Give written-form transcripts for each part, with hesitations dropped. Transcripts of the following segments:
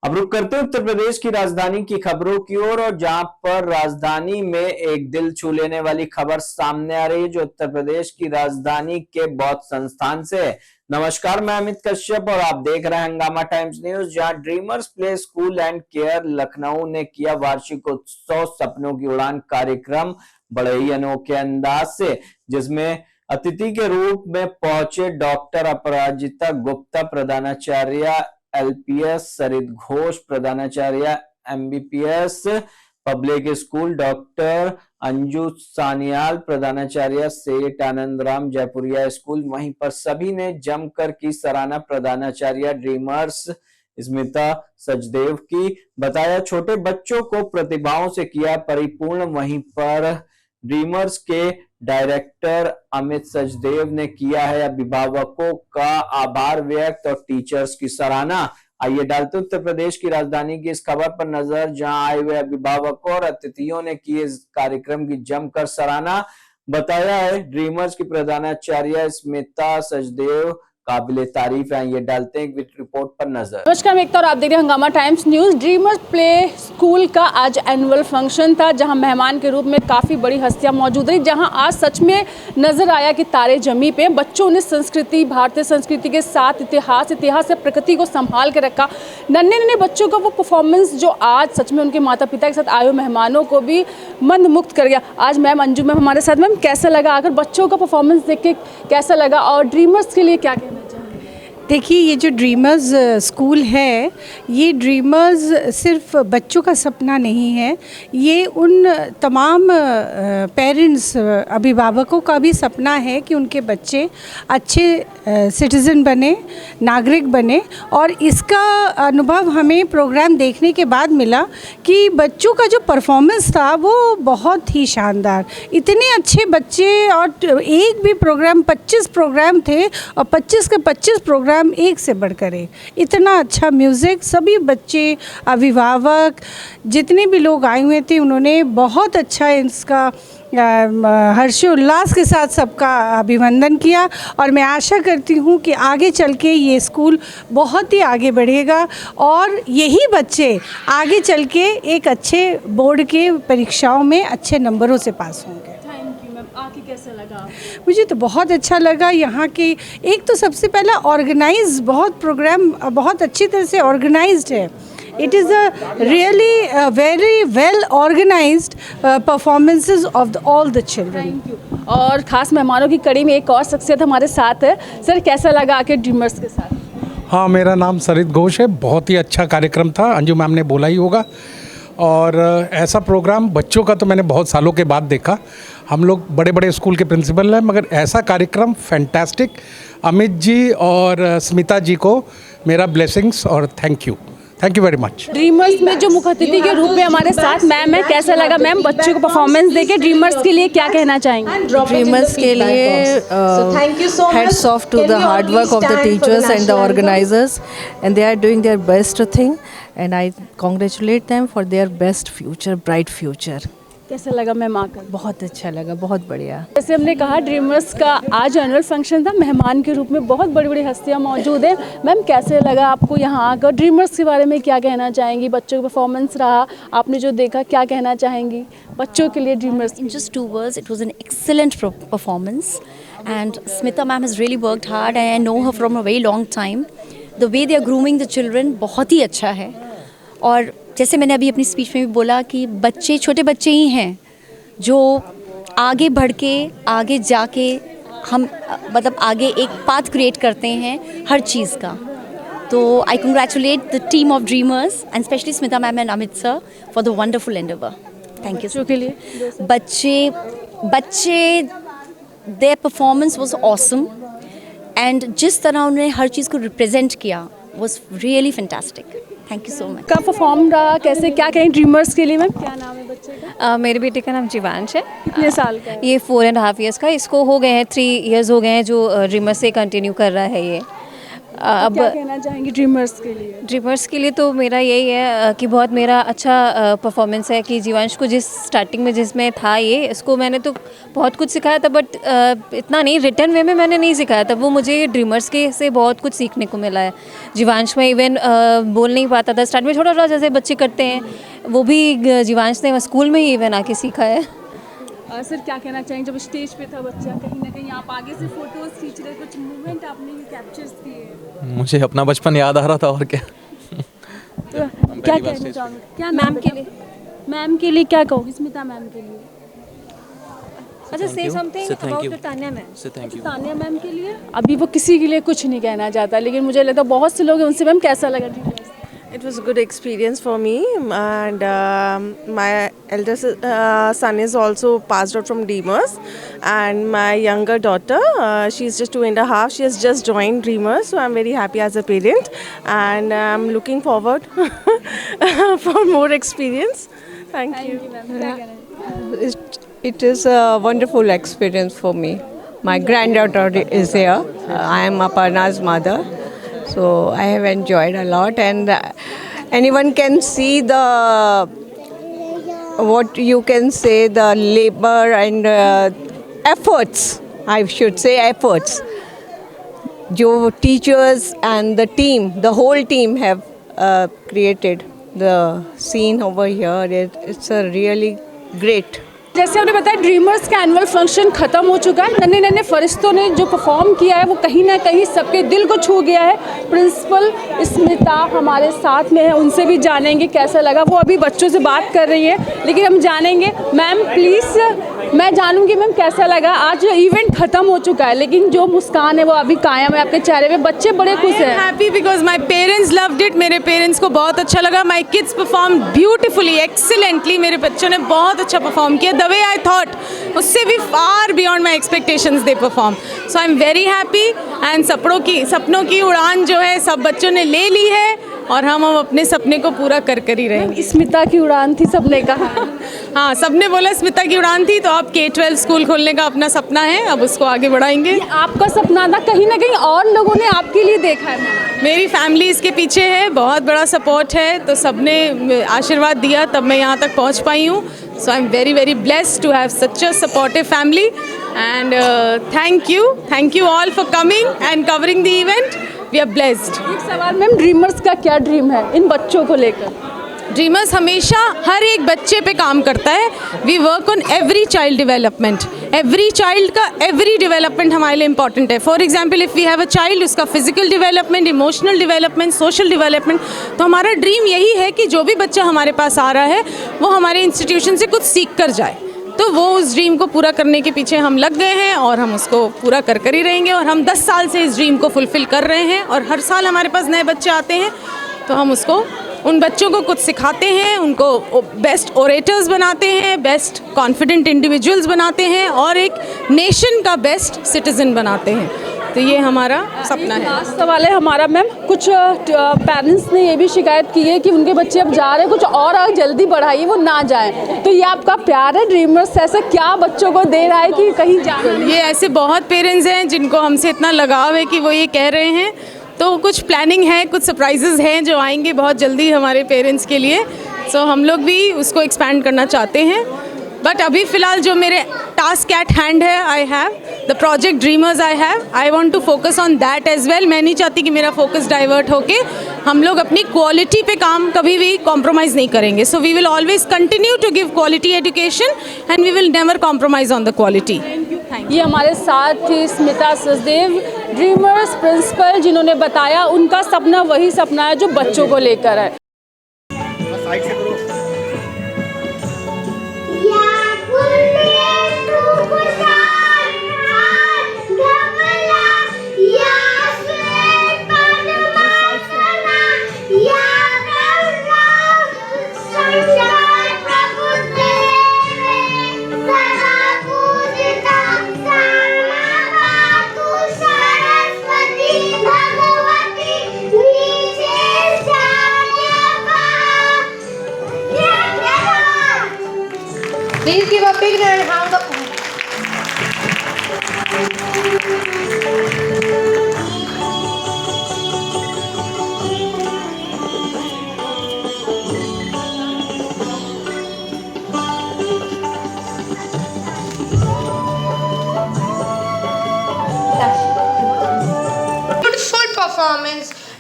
अब रुक करते हैं उत्तर प्रदेश की राजधानी की खबरों की ओर और जहां पर राजधानी में एक दिल छू लेने वाली खबर सामने आ रही है जो उत्तर प्रदेश की राजधानी के बौद्ध संस्थान से है। नमस्कार, मैं अमित कश्यप और आप देख रहे हैं हंगामा टाइम्स न्यूज। जहां dreamers play school and care Lucknow ने किया वार्षिक उत्सव सपनों की उड़ान कार्यक्रम बड़े ही अनोखे अंदाज से, जिसमें अतिथि के रूप में पहुंचे डॉक्टर अपराजिता गुप्ता प्रधानाचार्य एलपीएस, सरित घोष प्रधानाचार्य Mbps public school, doctor Anju Sanyal प्रधानाचार्य सेठ आनंद राम जयपुरिया स्कूल। वहीं पर सभी ने जमकर की सराहना प्रधानाचार्य ड्रीमर्स स्मिता सचदेव की। बताया छोटे बच्चों को प्रतिभाओं से किया परिपूर्ण। वहीं पर ड्रीमर्स के डायरेक्टर अमित सचदेव ने किया है अभिभावकों का आभार व्यक्त और टीचर्स की सराहना। आइए डालते उत्तर प्रदेश की राजधानी की इस खबर पर नजर, जहां आए हुए अभिभावकों और अतिथियों ने की इस कार्यक्रम की जमकर सराहना। बताया है ड्रीमर्स की प्रधानाचार्य स्मिता सचदेव काबिले तारीफ है। ये डालते हैं एक रिपोर्ट पर नजर। नमस्कार, मैं एकता और आप देख रहे हैं हंगामा times news. Dreamers play school का आज एनुअल फंक्शन था, जहां मेहमान के रूप में काफ़ी बड़ी हस्तियां मौजूद रही। जहां आज सच में नजर आया कि तारे जमी पे बच्चों ने संस्कृति, भारतीय संस्कृति के साथ इतिहास से प्रकृति को संभाल के रखा। नन्हे नन्हे बच्चों का वो परफॉर्मेंस जो आज सच में उनके माता पिता के साथ आए हुए मेहमानों को भी मंत्रमुग्ध कर गया। आज मैम अंजू मैम हमारे साथ। मैम, कैसा लगा आकर बच्चों का परफॉर्मेंस देख के, कैसा लगा और ड्रीमर्स के लिए क्या कहना चाहिए? देखिए, ये जो ड्रीमर्स स्कूल है, ये ड्रीमर्स सिर्फ बच्चों का सपना नहीं है, ये उन तमाम पेरेंट्स, अभिभावकों का भी सपना है कि उनके बच्चे अच्छे सिटीज़न बने, नागरिक बने। और इसका अनुभव हमें प्रोग्राम देखने के बाद मिला कि बच्चों का जो परफॉर्मेंस था वो बहुत ही शानदार। इतने अच्छे बच्चे, और एक भी प्रोग्राम 25 प्रोग्राम थे और 25 के 25 प्रोग्राम एक से बढ़कर एक। इतना अच्छा म्यूज़िक, सभी बच्चे, अभिभावक, जितने भी लोग आए हुए थे, उन्होंने बहुत अच्छा इसका हर्षोल्लास के साथ सबका अभिनंदन किया। और मैं आशा करती हूँ कि आगे चल के ये स्कूल बहुत ही आगे बढ़ेगा और यही बच्चे आगे चल के एक अच्छे बोर्ड के परीक्षाओं में अच्छे नंबरों से पास होंगे। आके कैसा लगा? मुझे तो बहुत अच्छा लगा। यहाँ के एक तो सबसे पहला ऑर्गेनाइज, बहुत प्रोग्राम बहुत अच्छी तरह से ऑर्गेनाइज्ड है। It is a really very well organised performances of all the children. Thank you. और ख़ास मेहमानों की कड़ी में एक और शख्सियत हमारे साथ है। सर, कैसा लगा आके ड्रीमर्स के साथ? हाँ, मेरा नाम सरित घोष है। बहुत ही अच्छा कार्यक्रम था, अंजू मैम ने बोला ही होगा। और ऐसा प्रोग्राम बच्चों का तो मैंने बहुत सालों के बाद देखा। हम लोग बड़े बड़े स्कूल के प्रिंसिपल हैं, मगर ऐसा कार्यक्रम फैंटास्टिक। अमित जी और स्मिता जी को मेरा ब्लेसिंग्स और thank you very much. Dreamers में जो मुख्य अतिथि के रूप में हमारे साथ मैम है, कैसा लगा मैम बच्चों को परफॉर्मेंस देके? ड्रीमर्स के लिए क्या कहना चाहेंगे? ड्रीमर्स के लिए heads off to the hard work of the teachers and the organisers, and they are doing their best thing, and I congratulate them for their best future, bright future. कैसा लगा ma'am आकर? बहुत अच्छा लगा, बहुत बढ़िया। जैसे हमने कहा ड्रीमर्स का आज एनुअल फंक्शन था, मेहमान के रूप में बहुत बड़ी बड़ी हस्तियां मौजूद हैं। मैम, कैसे लगा आपको यहाँ आकर? ड्रीमर्स के बारे में क्या कहना चाहेंगी? बच्चों का परफॉर्मेंस रहा, आपने जो देखा, क्या कहना चाहेंगी बच्चों के लिए dreamers? In just 2 words, it was an excellent performance, and Smita ma'am has really worked hard, and I know her from a very long time. The way they are grooming the children बहुत ही अच्छा है। और जैसे मैंने अभी अपनी speech में भी बोला कि बच्चे छोटे बच्चे ही हैं जो आगे बढ़ के, आगे जाके हम मतलब आगे एक पाथ क्रिएट करते हैं हर चीज़ का। तो आई congratulate the team of dreamers and specially Smita ma'am and Amit sir for the wonderful Endeavour. Thank you. के लिए बच्चे their performance was awesome, and जिस तरह उन्होंने हर चीज़ को रिप्रेजेंट किया was really fantastic. Thank you so much. का परफॉर्म रहा, कैसे, क्या कहें ड्रीमर्स के लिए? मैम, क्या नाम है बच्चे का? मेरे बेटे का नाम जीवांश है। कितने साल का है? ये 4.5 years का। इसको हो गए हैं 3 years हो गए हैं जो ड्रीमर्स से कंटिन्यू कर रहा है ये। अब क्या कहना चाहेंगी ड्रीमर्स के लिए? ड्रीमर्स के लिए तो मेरा यही है कि बहुत मेरा अच्छा परफॉर्मेंस है कि जीवांश को जिस स्टार्टिंग में जिसमें था ये इसको मैंने तो बहुत कुछ सिखाया था, बट इतना नहीं, रिटर्न वे में मैंने नहीं सिखाया था। वो मुझे ड्रीमर्स के से बहुत कुछ सीखने को मिला है। जीवांश में इवन बोल नहीं पाता था स्टार्ट में, छोटा छोटा जैसे बच्चे करते हैं, वो भी जीवांश ने स्कूल में ही इवन आके सीखा है। सर क्या कहना चाहेंगे, जब स्टेज पे था बच्चा, कहीं ना कहीं आप आगे से फोटोज खींच रहे, कुछ मूवमेंट आपने कैप्चर्स किए? मुझे अपना बचपन याद आ रहा था और क्या। तो क्या कहना चाहोगे? क्या मैम के लिए, मैम के लिए क्या कहोगे, स्मिता मैम के लिए? अच्छा, से समथिंग अबाउट तान्या मैम। से थैंक यू। तान्या मैम के लिए अभी वो किसी के लिए कुछ नहीं कहना चाहता, लेकिन मुझे लगता है बहुत से लोग हैं उनसे। मैम कैसा लगा? It was a good experience for me, and my eldest son is also passed out from Dreamers, and my younger daughter, she's just 2.5. She has just joined Dreamers, so I'm very happy as a parent, and I'm looking forward for more experience. Thank you. It is a wonderful experience for me. My granddaughter is here. I am Aparna's mother. So I have enjoyed a lot, and anyone can see what you can say, the labor and efforts, I should say efforts. Jo teachers and the team, the whole team have created the scene over here. It's a really great. जैसे हमने बताया dreamers का annual function खत्म हो चुका है। नन्हे नन्हे फरिश्तों ने जो परफॉर्म किया है वो कहीं ना कहीं सबके दिल को छू गया है। प्रिंसिपल स्मिता हमारे साथ में है, उनसे भी जानेंगे कैसा लगा। वो अभी बच्चों से बात कर रही है, लेकिन हम जानेंगे। मैम प्लीज़, मैं जानूंगी मैम कैसा लगा। आज इवेंट खत्म हो चुका है, लेकिन जो मुस्कान है वो अभी कायम है आपके चेहरे पे। बच्चे बड़े खुश हैं। Happy because my parents loved it. मेरे पेरेंट्स को बहुत अच्छा लगा। My kids perform beautifully, excellently. मेरे बच्चों ने बहुत अच्छा परफॉर्म किया। द वे आई थॉट, उससे भी far beyond my expectations they perform. So I am very happy. And सपनों की उड़ान जो है सब बच्चों ने ले ली है, और हम अपने सपने को पूरा कर ही रहेंगे। स्मिता की उड़ान थी, सबने कहा। हाँ, सबने बोला स्मिता की उड़ान थी, तो अब K-12 स्कूल खोलने का अपना सपना है, अब उसको आगे बढ़ाएंगे। आपका सपना था, कहीं ना कहीं और लोगों ने आपके लिए देखा है। मेरी फैमिली इसके पीछे है, बहुत बड़ा सपोर्ट है, तो सबने आशीर्वाद दिया तब मैं यहाँ तक पहुँच पाई हूँ। So I am very very blessed to have such a supportive family, and thank you all for coming and covering the event. We are blessed. एक सवाल मैम, ड्रीमर्स का क्या ड्रीम है इन बच्चों को लेकर? ड्रीमर्स हमेशा हर एक बच्चे पे काम करता है। We work on every child development. Every child का एवरी डेवलपमेंट हमारे लिए इंपॉर्टेंट है। For example, if we have a child, उसका physical development, emotional development, social development, तो हमारा ड्रीम यही है कि जो भी बच्चा हमारे पास आ रहा है वो हमारे इंस्टीट्यूशन से कुछ सीख कर जाए। तो वो उस ड्रीम को पूरा करने के पीछे हम लग गए हैं, और हम उसको पूरा कर ही रहेंगे। और हम 10 साल से इस ड्रीम को फुलफ़िल कर रहे हैं, और हर साल हमारे पास नए बच्चे आते हैं, तो हम उसको उन बच्चों को कुछ सिखाते हैं, उनको बेस्ट ओरेटर्स बनाते हैं, बेस्ट कॉन्फिडेंट इंडिविजुअल्स बनाते हैं, और एक नेशन का बेस्ट सिटीज़न बनाते हैं। तो ये हमारा सपना है। लास्ट सवाल है हमारा मैम, कुछ पेरेंट्स ने ये भी शिकायत की है कि उनके बच्चे अब जा रहे हैं, कुछ और जल्दी बढ़ाइए, वो ना जाएं। तो ये आपका प्यार है ड्रीमर्स, ऐसा क्या बच्चों को दे रहा है कि कहीं जाना? ये ऐसे बहुत पेरेंट्स हैं जिनको हमसे इतना लगाव है कि वो ये कह रहे हैं। तो कुछ प्लानिंग है, कुछ सरप्राइजेस हैं जो आएंगे बहुत जल्दी हमारे पेरेंट्स के लिए। सो हम लोग भी उसको एक्सपैंड करना चाहते हैं, बट अभी फ़िलहाल जो मेरे टास्क एट हैंड है, I have the project dreamers, I want to focus on that as well. मैं नहीं चाहती कि मेरा फोकस डाइवर्ट होके हम लोग अपनी क्वालिटी पे काम कभी भी कॉम्प्रोमाइज़ नहीं करेंगे। So we will always continue to give quality education, and we will never compromise on the quality. ये हमारे साथ थी स्मिता सचदेव, ड्रीमर्स प्रिंसिपल, जिन्होंने बताया उनका सपना वही सपना है जो बच्चों को लेकर है। Please give a big round of applause.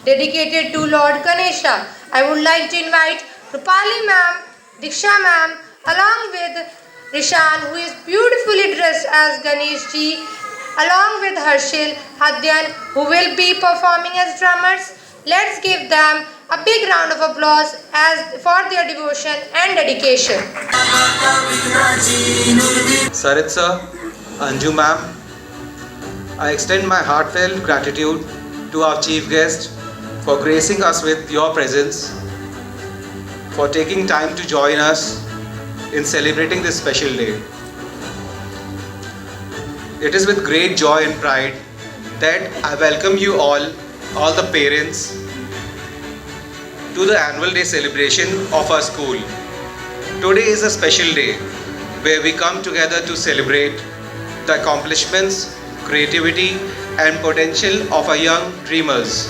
dedicated to Lord Ganesha. I would like to invite Rupali ma'am, Diksha ma'am, along with Rishan, who is beautifully dressed as Ganesh ji, along with Harshil, Hadyan, who will be performing as drummers. Let's give them a big round of applause for their devotion and dedication. Sarit sir, Anju ma'am, I extend my heartfelt gratitude to our chief guest for gracing us with your presence, for taking time to join us in celebrating this special day. It is with great joy and pride that I welcome you all the parents, to the annual day celebration of our school. Today is a special day where we come together to celebrate the accomplishments, creativity and potential of our young dreamers.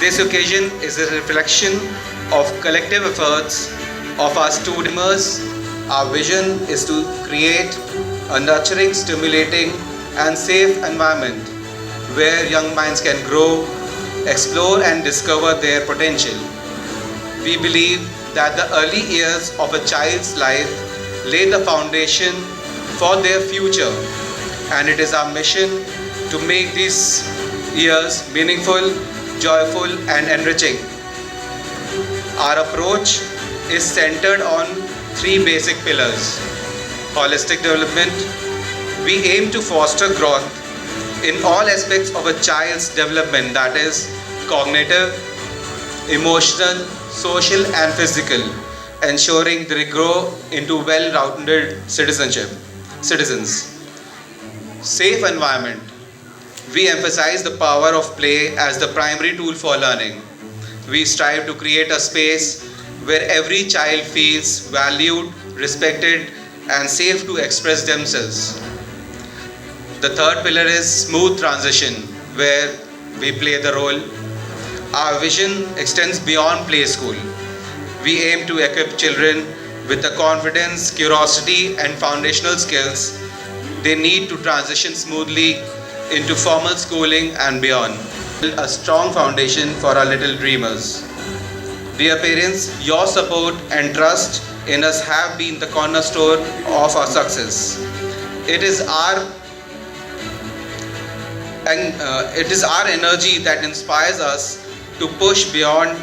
This occasion is a reflection of collective efforts of our students. Our vision is to create a nurturing, stimulating and safe environment where young minds can grow, explore and discover their potential. We believe that the early years of a child's life lay the foundation for their future, and it is our mission to make these years meaningful, joyful and enriching. Our approach is centered on three basic pillars. Holistic development. We aim to foster growth in all aspects of a child's development, that is cognitive, emotional, social and physical, ensuring they grow into well-rounded citizens. Safe environment. We emphasize the power of play as the primary tool for learning. We strive to create a space where every child feels valued, respected and safe to express themselves. The third pillar is smooth transition, where we play the role. Our vision extends beyond play school. We aim to equip children with the confidence, curiosity and foundational skills they need to transition smoothly into formal schooling and beyond. A strong foundation for our little dreamers. Dear parents, your support and trust in us have been the cornerstone of our success. It is our energy that inspires us to push beyond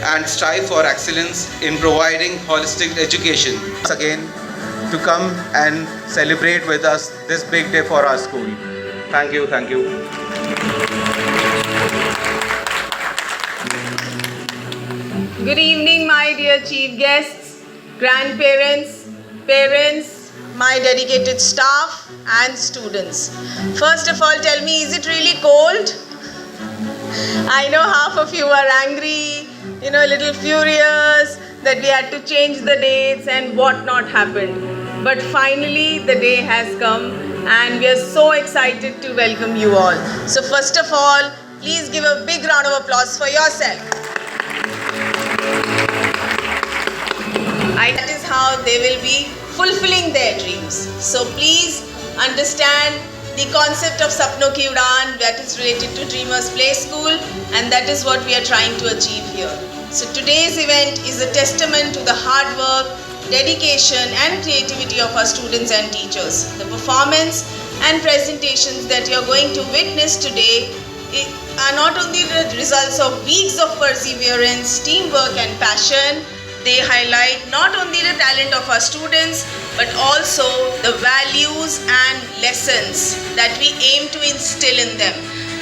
and strive for excellence in providing holistic education. Once again, to come and celebrate with us this big day for our school. Thank you, thank you. Good evening, my dear chief guests, grandparents, parents, my dedicated staff and students. First of all, tell me, is it really cold? I know half of you are angry, a little furious that we had to change the dates and what not happened. But finally, the day has come and we are so excited to welcome you all. So first of all, please give a big round of applause for yourself. That is how they will be fulfilling their dreams. So please understand the concept of Sapno Ki Udaan, that is related to Dreamers Play School, and that is what we are trying to achieve here. So today's event is a testament to the hard work, dedication and creativity of our students and teachers. The performance and presentations that you are going to witness today are not only the results of weeks of perseverance, teamwork and passion. They highlight not only the talent of our students but also the values and lessons that we aim to instill in them.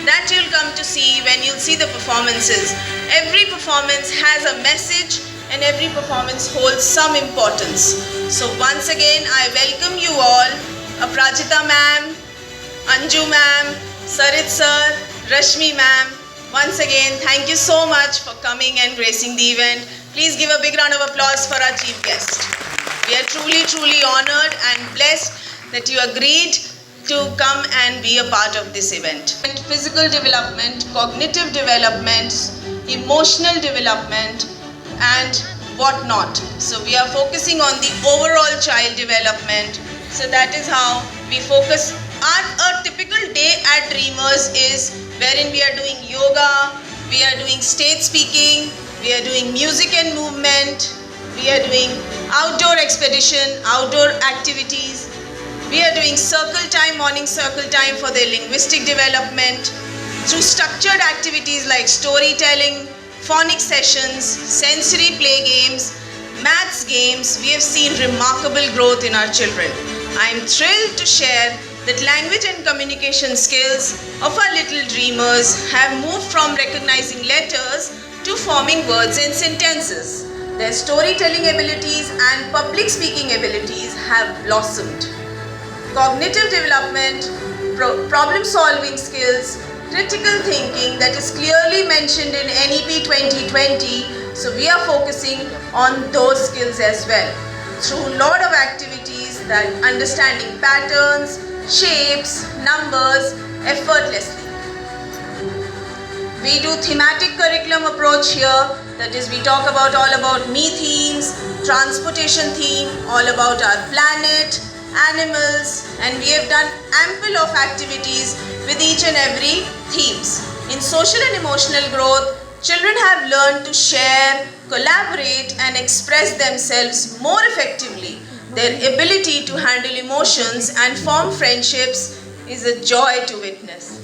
That you'll come to see when you'll see the performances. Every performance has a message and every performance holds some importance. So once again, I welcome you all, Aprajita ma'am, Anju ma'am, Sarit sir, Rashmi ma'am. Once again, thank you so much for coming and gracing the event. Please give a big round of applause for our chief guest. We are truly, truly honored and blessed that you agreed to come and be a part of this event. Physical development, cognitive development, emotional development and whatnot. So we are focusing on the overall child development. So that is how we focus. A typical day at Dreamers is wherein we are doing yoga, we are doing stage speaking, we are doing music and movement, we are doing outdoor expedition, outdoor activities, we are doing circle time, morning circle time for their linguistic development. Through structured activities like storytelling, phonics sessions, sensory play games, maths games, we have seen remarkable growth in our children. I am thrilled to share that language and communication skills of our little dreamers have moved from recognizing letters to forming words and sentences. Their storytelling abilities and public speaking abilities have blossomed. Cognitive development, problem solving skills, critical thinking that is clearly mentioned in NEP 2020, so we are focusing on those skills as well through a lot of activities that understanding patterns, shapes, numbers effortlessly. We do thematic curriculum approach here, that is we talk about all about me themes, transportation theme, all about our planet, animals, and we have done ample of activities with each and every themes. In social and emotional growth, children have learned to share, collaborate and express themselves more effectively. Their ability to handle emotions and form friendships is a joy to witness.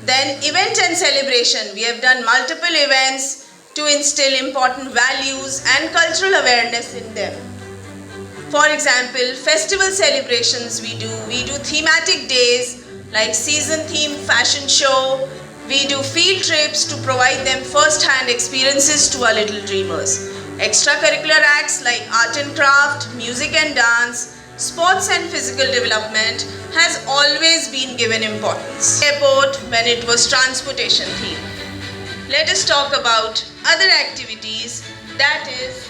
Then event and celebration. We have done multiple events to instill important values and cultural awareness in them. For example, festival celebrations we do thematic days like season theme fashion show. We do field trips to provide them first-hand experiences to our little dreamers. Extracurricular acts like art and craft, music and dance, sports and physical development has always been given importance. Airport when it was transportation theme. Let us talk about other activities, that is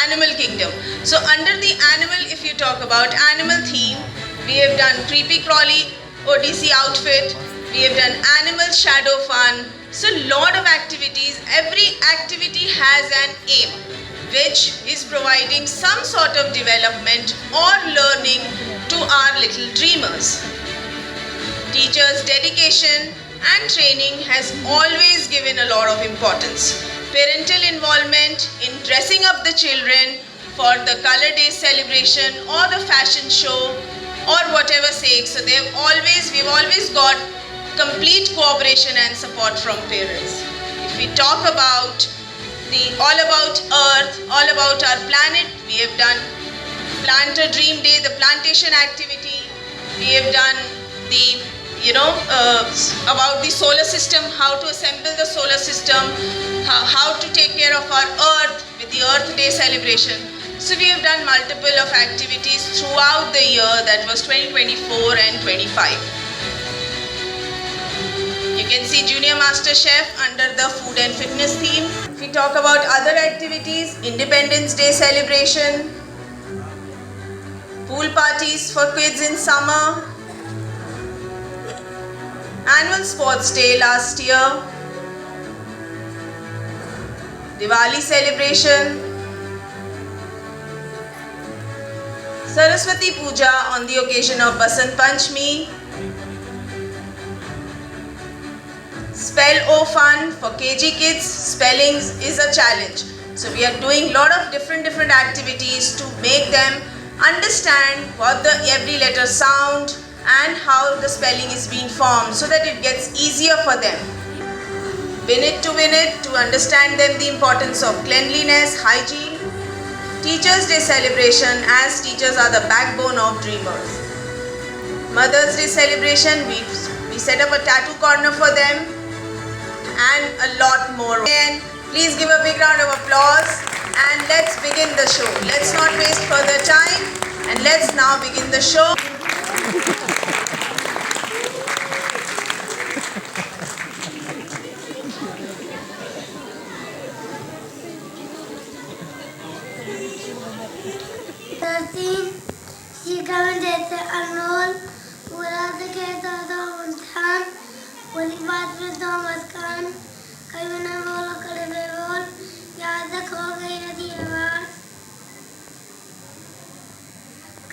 Animal Kingdom. So under the animal, if you talk about animal theme, we have done creepy crawly ODC outfit, we have done animal shadow fun. So lot of activities, every activity has an aim which is providing some sort of development or learning to our little dreamers. Teachers' dedication and training has always given a lot of importance. Parental involvement in dressing up the children for the Color Day celebration or the fashion show or whatever sake. So we've always got complete cooperation and support from parents. If we talk about all about Earth, all about our planet, we have done Plant a Dream Day, the plantation activity. We have done about the solar system, how to assemble the solar system, how to take care of our Earth with the Earth Day celebration. So we have done multiple of activities throughout the year, that was 2024 and 25. You can see Junior Master Chef under the food and fitness theme. If we talk about other activities, Independence Day celebration, pool parties for kids in summer, annual sports day last year, Diwali celebration, Saraswati Puja on the occasion of Basant Panchami, Spell O Fun for KG kids. Spellings is a challenge. So we are doing a lot of different activities to make them understand what the every letter sound and how the spelling is being formed so that it gets easier for them. Win it to understand them the importance of cleanliness, hygiene. Teachers' Day celebration, as teachers are the backbone of dreamers. Mother's Day celebration, we set up a tattoo corner for them and a lot more. And please give a big round of applause and let's begin the show. Let's not waste further time and let's now begin the show. Kami jैसे अनमोल बुरा से कहता था मुस्कान बुरी बात में तो मुस्कान कभी न बोलो करे बेबोल याद खो गई यदि आवाज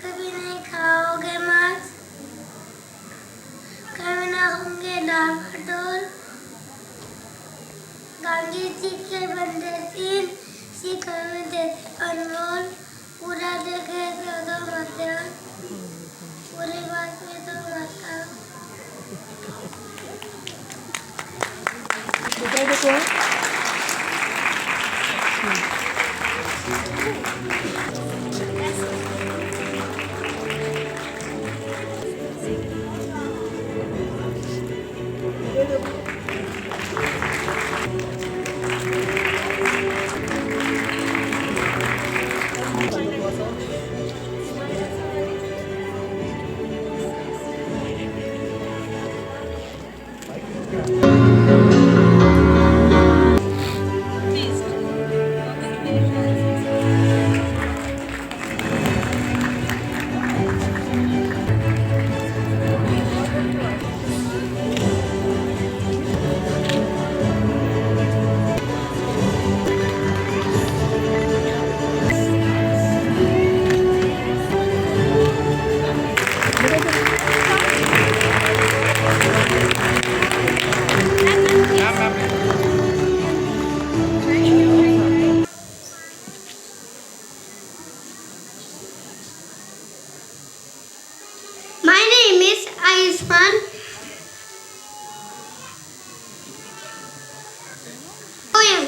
कभी नहीं खाओगे मांस कभी ना होंगे डाल भटोल My name is Ayushman. Poem.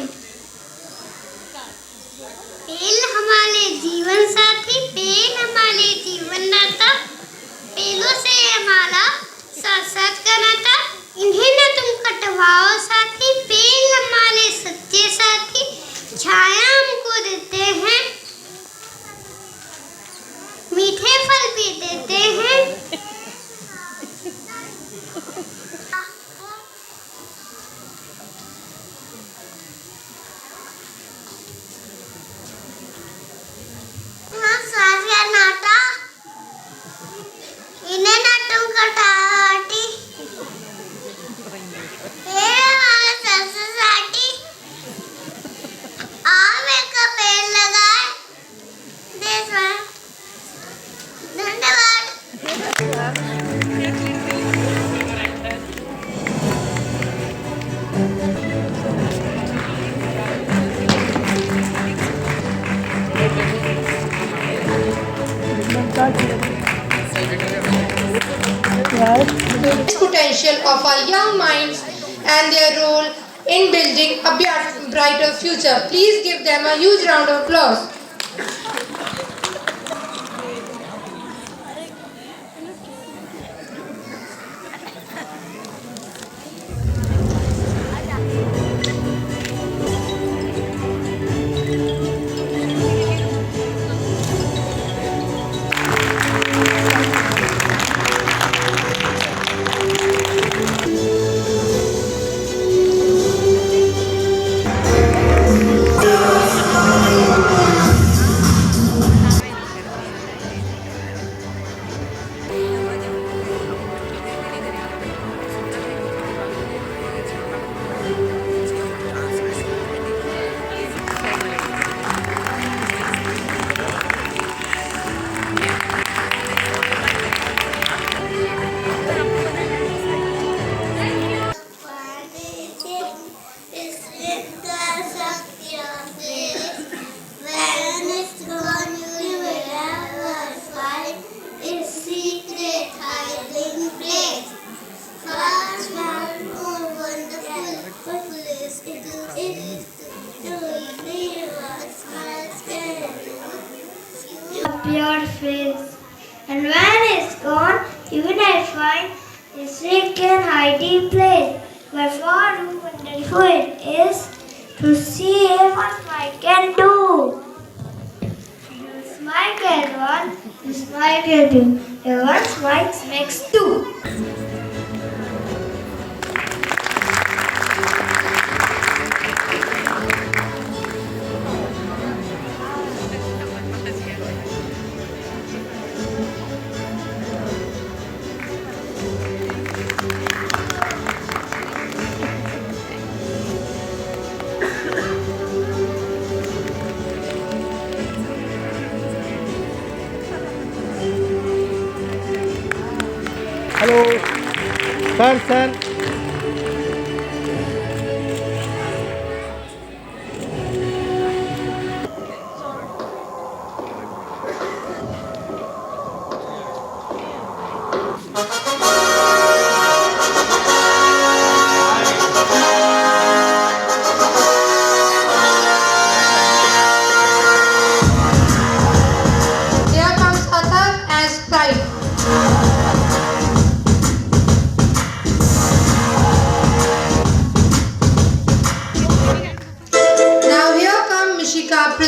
पेड़ हमारे जीवन साथी, पेड़ हमारे जीवन दाता, पेड़ों से हमारा साथ साथ का नाता, इन्हें न तुम कटवाओ साथी, पेड़ हमारे सच्चे साथी, छाया हमको देते हैं, मीठे फल भी देते हैं। साथ का नाता, इन्हें न तुम कटाटी, पेड़ हमारे सबसे साथी, आम एक का पेड़ लगाए, देश में। धन्यवाद। Potential of our young minds and their role in building a brighter future. Please give them a huge round of applause. Your face, and when it's gone, even I find a second hiding place. But far too wonderful it is to see what I can do. You smile at one, you smile at two. And one smiles makes two. Hello sir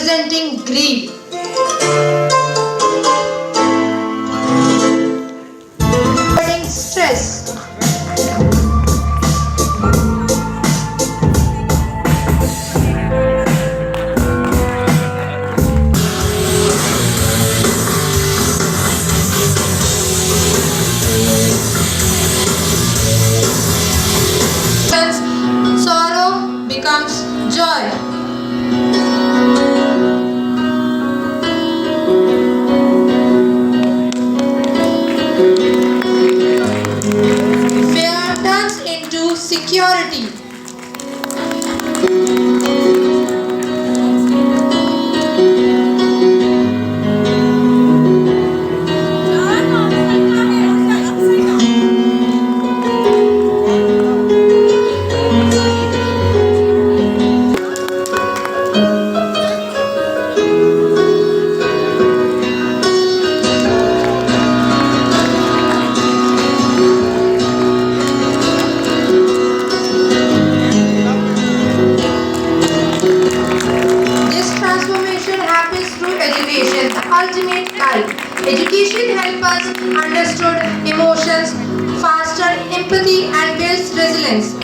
representing greed. Stress. Sorrow becomes joy. Fear turns into security. Ultimate guide. Education helps us understand emotions faster, empathy and builds resilience.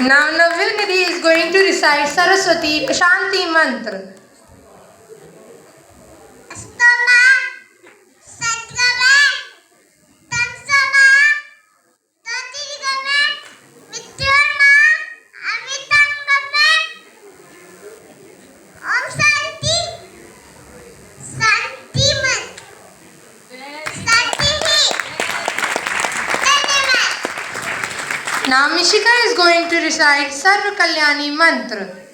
Now Navya Nidhi is going to recite Saraswati Shanti Mantra. Now Mishika is going to recite Sarva Kalyani Mantra.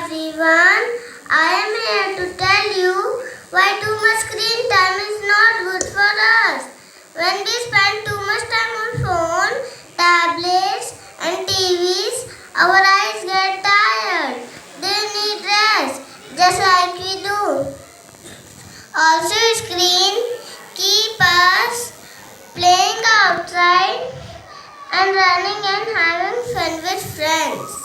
Everyone, I am here to tell you why too much screen time is not good for us. When we spend too much time on phone, tablets and TVs, our eyes get tired. They need rest, just like we do. Also, screen keep us playing outside and running and having fun with friends.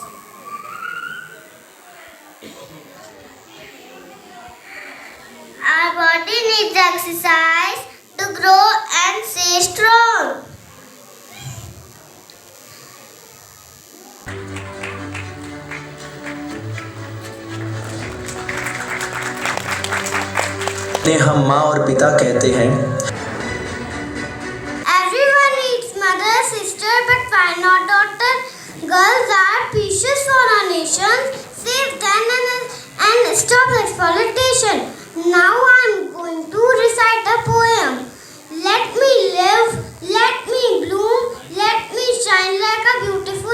Our body needs exercise to grow and stay strong. हम माँ और पिता कहते हैं Everyone needs mother, sister, but why not daughter? Girls are precious for our nation. Save them and stop exploitation. Now I'm going to recite a poem. Let me live, let me bloom, let me shine like a beautiful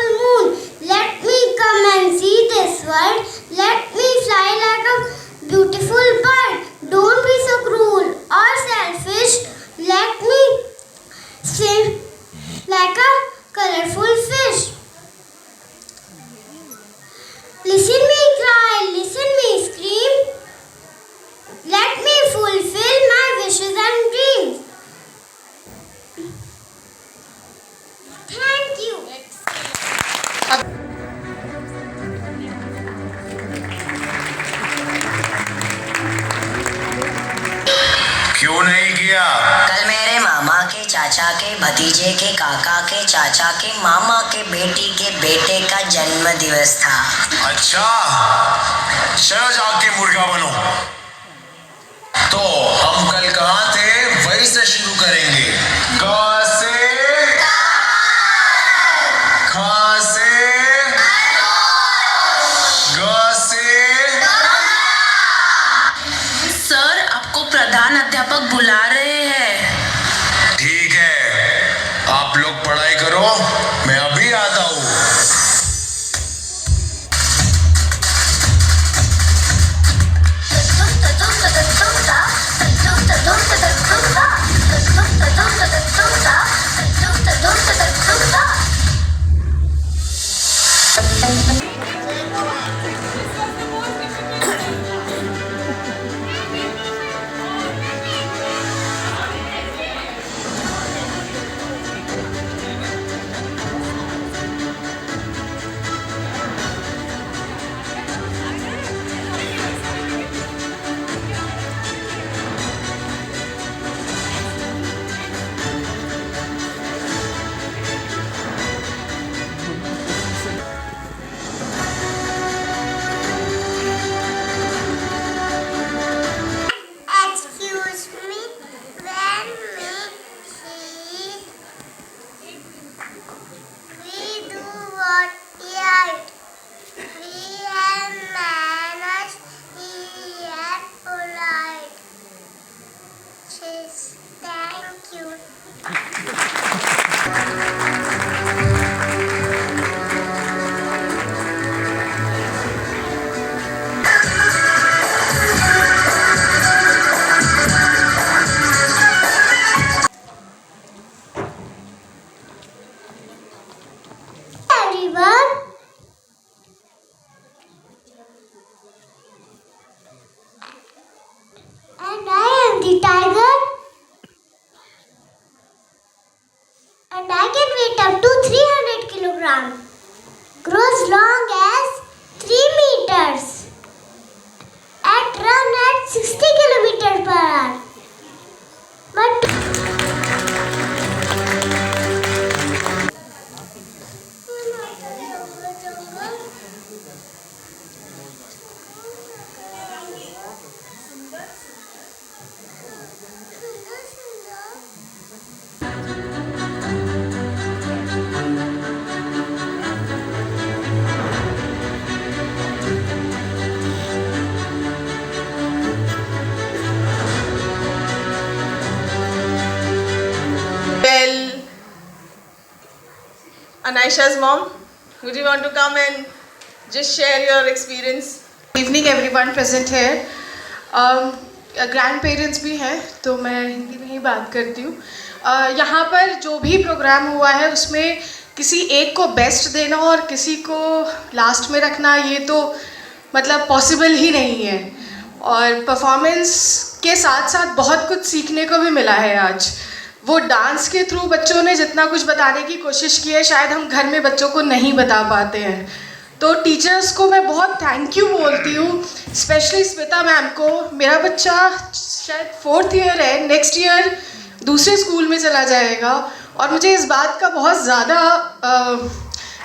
चाचा के, भतीजे के, काका के, चाचा के, मामा के बेटी के बेटे का जन्म दिवस था। अच्छा, चलो जाके मुर्गा बनो। तो हम कल कहाँ थे, वहीं से शुरू करेंगे। ग से, ख से, ग से। सर, आपको प्रधान अध्यापक बुला रहे हैं। ठीक है, आप लोग पढ़ाई करो, मैं अभी आता हूँ। Excuse me, when we do what right. We have manners, we are polite. Says thank you. Everyone, and I am the tiger, and I can weight up to 300 kilograms, grows long as 3 meters, and run at 60 kilometers per hour. But Well, Anisha's mom, would you want to come and just share your experience? Evening everyone present है। Grand parents भी हैं तो मैं हिंदी में ही बात करती हूँ। यहाँ पर जो भी प्रोग्राम हुआ है उसमें किसी एक को बेस्ट देना और किसी को लास्ट में रखना ये तो मतलब पॉसिबल ही नहीं है। और परफॉर्मेंस के साथ साथ बहुत कुछ सीखने को भी मिला है आज। वो डांस के थ्रू बच्चों ने जितना कुछ बताने की कोशिश की है शायद हम घर में बच्चों को नहीं बता पाते हैं। तो टीचर्स को मैं बहुत थैंक यू बोलती हूँ, स्पेशली स्मिता मैम को। मेरा बच्चा शायद 4th ईयर है, नेक्स्ट ईयर दूसरे स्कूल में चला जाएगा और मुझे इस बात का बहुत ज़्यादा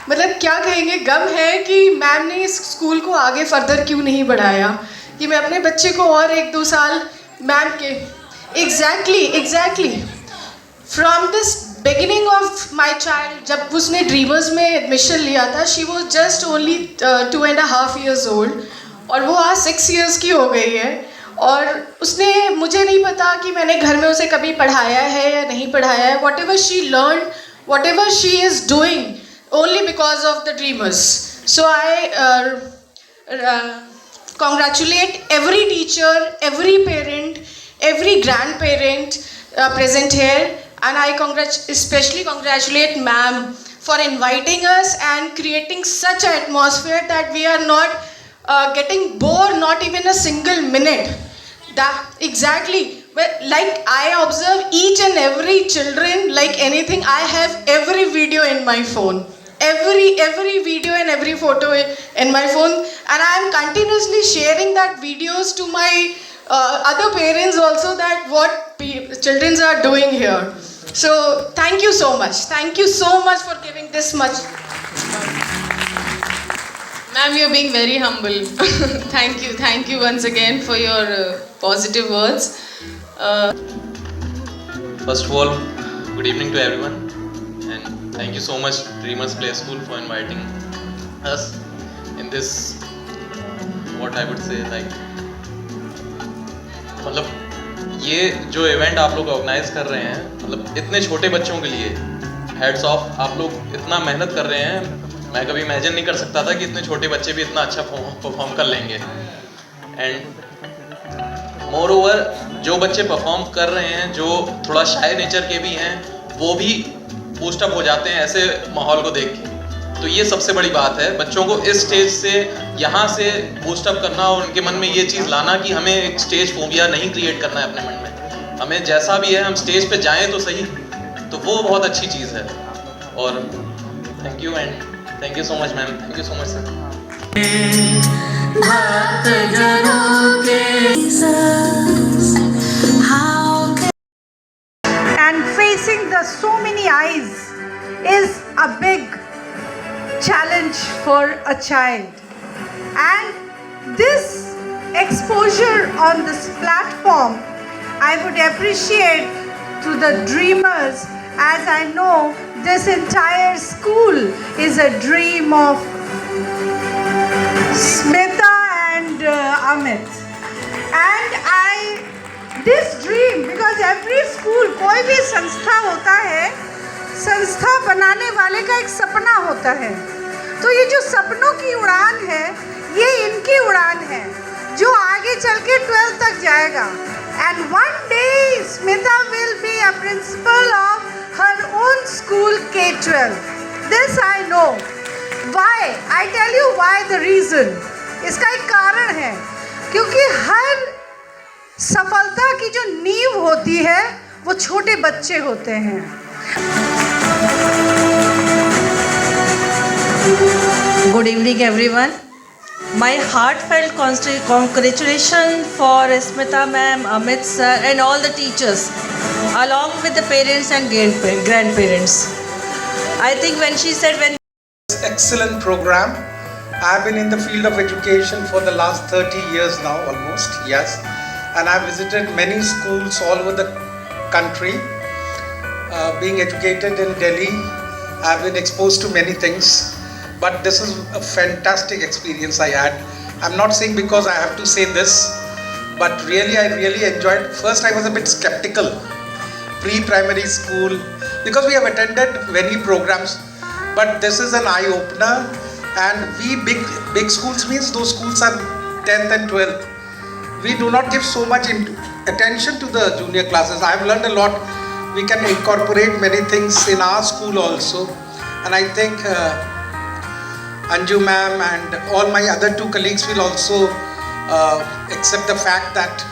मतलब क्या कहेंगे गम है कि मैम ने इस स्कूल को आगे फर्दर क्यों नहीं बढ़ाया, कि मैं अपने बच्चे को और 1-2 साल मैम के exactly from this beginning of my child, जब उसने ड्रीमर्स में एडमिशन लिया था she was just only 2.5 years old और वो आज 6 years की हो गई है। और उसने मुझे नहीं पता कि मैंने घर में उसे कभी पढ़ाया है या नहीं पढ़ाया है। What ever she learn, what ever she is doing only because of the dreamers. So I congratulate every teacher, every parent, every grandparent present here, and I especially congratulate ma'am for inviting us and creating such an atmosphere that we are not getting bored, not even a single minute. That exactly, like I observe each and every children like anything. I have every video in my phone. Every video and every photo in my phone, and I am continuously sharing that videos to my other parents also, that what children are doing here. So thank you so much. Thank you so much for giving this much. Ma'am, you're being very humble. Thank you once again for your positive words. First of all, good evening to everyone, and thank you so much Dreamers Play School for inviting us in this, what I would say, like, मतलब ये जो event आप लोग organise कर रहे हैं, मतलब इतने छोटे बच्चों के लिए हेड्स ऑफ, आप लोग इतना मेहनत कर रहे हैं। मैं कभी इमेजिन नहीं कर सकता था कि इतने छोटे बच्चे भी इतना अच्छा परफॉर्म कर लेंगे। एंड मोर ओवर जो बच्चे परफॉर्म कर रहे हैं, जो थोड़ा शाय नेचर के भी हैं, वो भी बूस्टअप हो जाते हैं ऐसे माहौल को देख के। तो ये सबसे बड़ी बात है, बच्चों को इस स्टेज से, यहाँ से बूस्टअप करना और उनके मन में ये चीज़ लाना कि हमें एक स्टेज फोबिया नहीं क्रिएट करना है अपने मन में। हमें जैसा भी है हम स्टेज पे जाएं तो सही, तो वो बहुत अच्छी चीज़ है। और thank you and thank you so much ma'am, thank you so much sir. And facing the so many eyes is a big challenge for a child, and this exposure on this platform I would appreciate to the Dreamers, as I know this entire school is a dream of Smita and Amit, and this dream, because every school, कोई भी संस्था होता है, संस्था बनाने वाले का एक सपना होता है। तो ये जो सपनों की उड़ान है, ये इनकी उड़ान है जो आगे चल के 12th तक जाएगा। And one day Smita will be a principal of her own school K-12. This I know. Why? I tell you why the reason. इसका एक कारण है, क्योंकि हर सफलता की जो नींव होती है वो छोटे बच्चे होते हैं। Good evening everyone. My heartfelt congratulations for Smita ma'am, Amit sir and all the teachers, along with the parents and grandparents. I think when she said Excellent program. I've been in the field of education for the last 30 years now almost, yes. And I've visited many schools all over the country. Being educated in Delhi, I've been exposed to many things. But this is a fantastic experience I had. I'm not saying because I have to say this, but really I really enjoyed. First I was a bit skeptical, pre-primary school, because we have attended many programs, but this is an eye-opener. And we big schools means those schools are 10th and 12th. We do not give so much attention to the junior classes. I've learned a lot. We can incorporate many things in our school also, and I think Anju ma'am and all my other two colleagues will also accept the fact that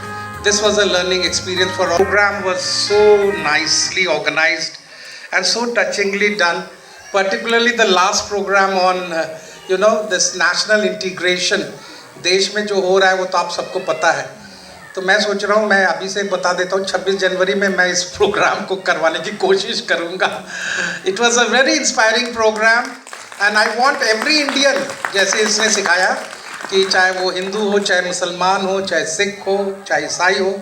this was a learning experience for all. The program was so nicely organized and so touchingly done, particularly the last program on this national integration. देश में जो हो रहा है वो तो आप सबको पता है, तो मैं सोच रहा हूँ, मैं अभी से बता देता हूँ, 26 जनवरी में मैं इस प्रोग्राम को करवाने की कोशिश करूँगा। It was a very inspiring program and I want every Indian, जैसे इसने सिखाया कि चाहे वो हिंदू हो, चाहे मुसलमान हो, चाहे सिख हो, चाहे ईसाई हो,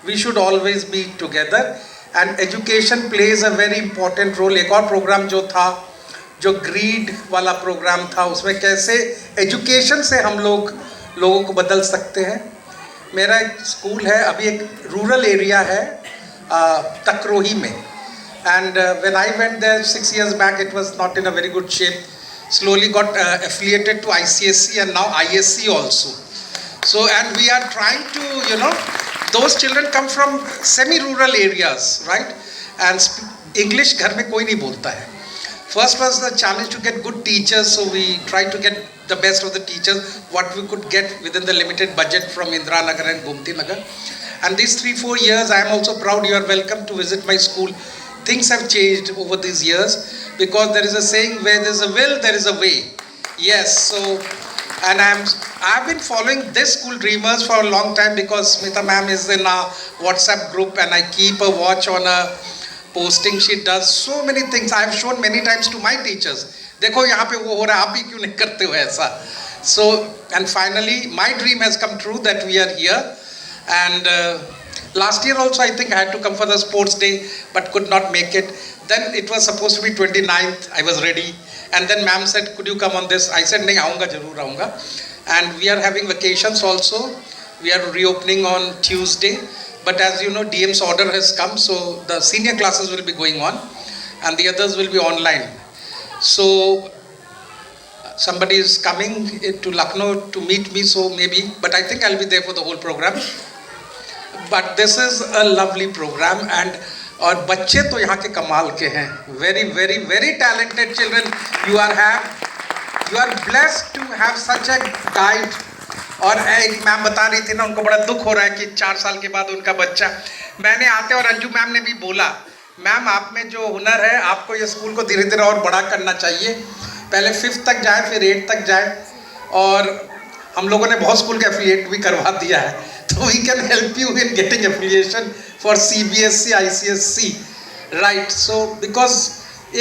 we should always be together and education plays a very important role. एक और प्रोग्राम जो था, जो ग्रीड वाला प्रोग्राम था, उसमें कैसे एजुकेशन से हम लोगों को बदल सकते हैं। मेरा एक स्कूल है, अभी एक रूरल एरिया है तकरोही में, and when I went there 6 years back, it was not in a very good shape. Slowly got affiliated to ICSE and now ISC also. So, and we are trying to, those children come from semi-rural areas, right? And English घर में कोई नहीं बोलता है. First was the challenge to get good teachers, so we tried to get the best of the teachers, what we could get within the limited budget from Indira Nagar and Gomti Nagar. And these 3-4 years, I am also proud you are welcome to visit my school. Things have changed over these years because there is a saying, where there is a will, there is a way. Yes, so, and I've been following this school, Dreamers, for a long time because Smita ma'am is in our WhatsApp group and I keep a watch on posting, she does so many things. I have shown many times to my teachers. देखो यहाँ पे वो हो रहा है, आप ही क्यों नहीं करते हो ऐसा? So, and finally, my dream has come true that we are here. And last year also, I think I had to come for the sports day, but could not make it. Then it was supposed to be 29th. I was ready, and then ma'am said, "Could you come on this?" I said, "नहीं आऊँगा, जरूर आऊँगा." And we are having vacations also. We are reopening on Tuesday, but as you know, DM's order has come, so the senior classes will be going on, and the others will be online. So somebody is coming to Lucknow to meet me, so maybe, but I think I'll be there for the whole program. But this is a lovely program, and और बच्चे तो यहाँ के कमाल के हैं, very very very talented children you are blessed to have such a guide. और एक मैम बता रही थी ना, उनको बड़ा दुख हो रहा है कि 4 साल के बाद उनका बच्चा, मैंने आते और अंजू मैम ने भी बोला, मैम आप में जो हुनर है, आपको ये स्कूल को धीरे धीरे और बड़ा करना चाहिए, पहले 5th तक जाए, फिर 8th तक जाए, और हम लोगों ने बहुत स्कूल के एफिलिएट भी करवा दिया है, तो we can help you in getting affiliation for CBSE ICSC, right? So because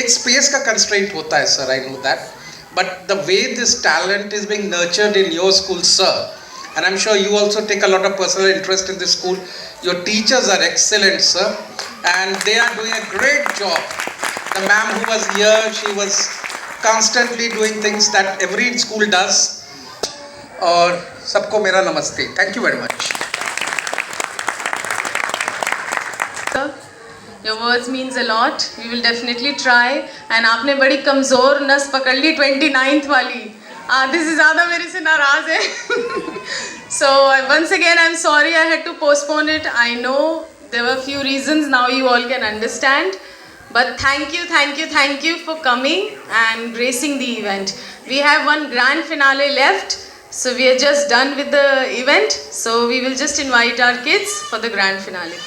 एक स्पेस का कंस्ट्रेंट होता है sir, I know that, but the way this talent is being nurtured in your school, sir, and I'm sure you also take a lot of personal interest in this school. Your teachers are excellent, sir, and they are doing a great job. The ma'am who was here, she was constantly doing things that every school does. और सबको मेरा नमस्ते. Thank you very much. Your words means a lot. We will definitely try. And आपने बड़ी कमज़ोर नस पकड़ ली 29th वाली. आधे से ज़्यादा मेरे से नाराज़ है. So once again I'm sorry I had to postpone it. I know there were few reasons. Now you all can understand. But thank you for coming and gracing the event. We have one grand finale left. So we are just done with the event. So we will just invite our kids for the grand finale.